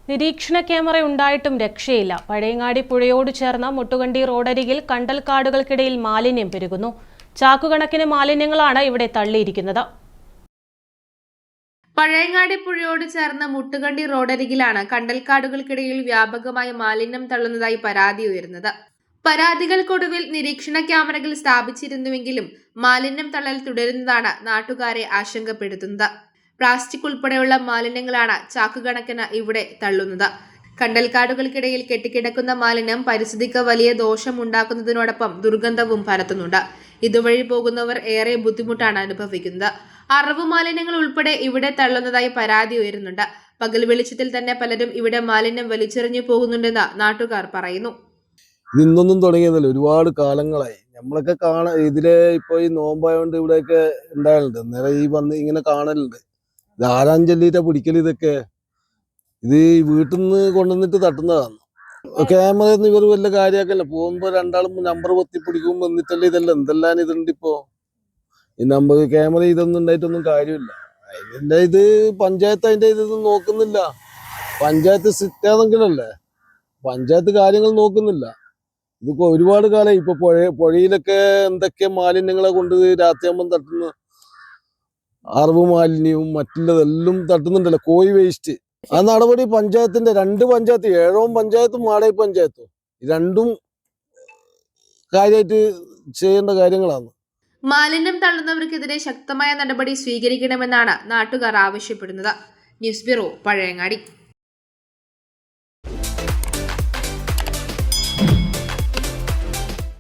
നിരീക്ഷണ ക്യാമറ ഉണ്ടായിട്ടും രക്ഷയില്ല. പഴയങ്ങാടി പുഴയോട് ചേർന്ന മുട്ടുകണ്ടി റോഡരികിൽ കണ്ടൽക്കാടുകൾക്കിടയിൽ മാലിന്യം പെരുകുന്നു. ചാക്കുകണക്കിന് മാലിന്യങ്ങളാണ് ഇവിടെ തള്ളിയിരിക്കുന്നത്. പഴയങ്ങാടി പുഴയോട് ചേർന്ന മുട്ടുകണ്ടി റോഡരികിലാണ് കണ്ടൽക്കാടുകൾക്കിടയിൽ വ്യാപകമായ മാലിന്യം തള്ളുന്നതായി പരാതി ഉയർന്നത്. പരാതികൾക്കൊടുവിൽ നിരീക്ഷണ ക്യാമറകൾ സ്ഥാപിച്ചിരുന്നുവെങ്കിലും മാലിന്യം തള്ളൽ തുടരുന്നതാണ് നാട്ടുകാരെ ആശങ്കപ്പെടുത്തുന്നത്. പ്ലാസ്റ്റിക് ഉൾപ്പെടെയുള്ള മാലിന്യങ്ങളാണ് ചാക്കുകണക്കിന് ഇവിടെ തള്ളുന്നത്. കണ്ടൽക്കാടുകൾക്കിടയിൽ കെട്ടിക്കിടക്കുന്ന മാലിന്യം പരിസ്ഥിതിക്ക് വലിയ ദോഷമുണ്ടാക്കുന്നതിനോടൊപ്പം ദുർഗന്ധവും പരത്തുന്നുണ്ട്. ഇതുവഴി പോകുന്നവർ ഏറെ ബുദ്ധിമുട്ടാണ് അനുഭവിക്കുന്നത്. അറവ് മാലിന്യങ്ങൾ ഉൾപ്പെടെ ഇവിടെ തള്ളുന്നതായി പരാതി ഉയരുന്നുണ്ട്. പകൽ വെളിച്ചത്തിൽ തന്നെ പലരും ഇവിടെ മാലിന്യം വലിച്ചെറിഞ്ഞു പോകുന്നുണ്ടെന്ന് നാട്ടുകാർ പറയുന്നു. ഇന്നൊന്നും തുടങ്ങിയതല്ല, ഒരുപാട് കാലങ്ങളായി നമ്മളൊക്കെ ഇതിലെ ഇപ്പൊ ഈ നോമ്പായോണ്ട് ഇവിടെയൊക്കെ ഉണ്ടാകലുണ്ട്. നേരെ ഇങ്ങനെ കാണലുണ്ട്. ഇത് ആരാം ചൊല്ലിയിട്ടാ പിടിക്കൽ? ഇതൊക്കെ ഇത് വീട്ടിൽ നിന്ന് കൊണ്ടുവന്നിട്ട് തട്ടുന്നതാണ്. ക്യാമറ ഇവർ വല്ല കാര്യമാക്കല്ല. പോകുമ്പോ രണ്ടാളും നമ്പർ പൊത്തി പിടിക്കുമ്പോ എന്നിട്ടല്ലേ ഇതെല്ലാം എന്തെല്ലാം ഇതുണ്ട്. ഇപ്പോ ഈ നമ്പർ ക്യാമറ ഇതൊന്നും ഉണ്ടായിട്ടൊന്നും കാര്യമില്ല. അതിന്റെ ഇത് പഞ്ചായത്ത് അതിന്റെ ഇതൊന്നും നോക്കുന്നില്ല. പഞ്ചായത്ത് സിറ്റാണെങ്കിലല്ലേ, പഞ്ചായത്ത് കാര്യങ്ങൾ നോക്കുന്നില്ല. ഇതിപ്പോ ഒരുപാട് കാലം ഇപ്പൊ പുഴയിലൊക്കെ എന്തൊക്കെ മാലിന്യങ്ങളെ കൊണ്ട് രാത്രിയാകുമ്പം തട്ടുന്നു. അറവ് മാലിന്യവും മറ്റുള്ളതെല്ലാം തട്ടുന്നുണ്ടല്ലോ. കോഴി വേസ്റ്റ് ആ നടപടി പഞ്ചായത്തിന്റെ 2 പഞ്ചായത്ത്, ഏഴോം പഞ്ചായത്തും മാടൈ പഞ്ചായത്തും രണ്ടും കാര്യമായിട്ട് ചെയ്യേണ്ട കാര്യങ്ങളാണ്. മാലിന്യം തള്ളുന്നവർക്കെതിരെ ശക്തമായ നടപടി സ്വീകരിക്കണമെന്നാണ് നാട്ടുകാർ ആവശ്യപ്പെടുന്നത്. News bureau, Pazhayangadi.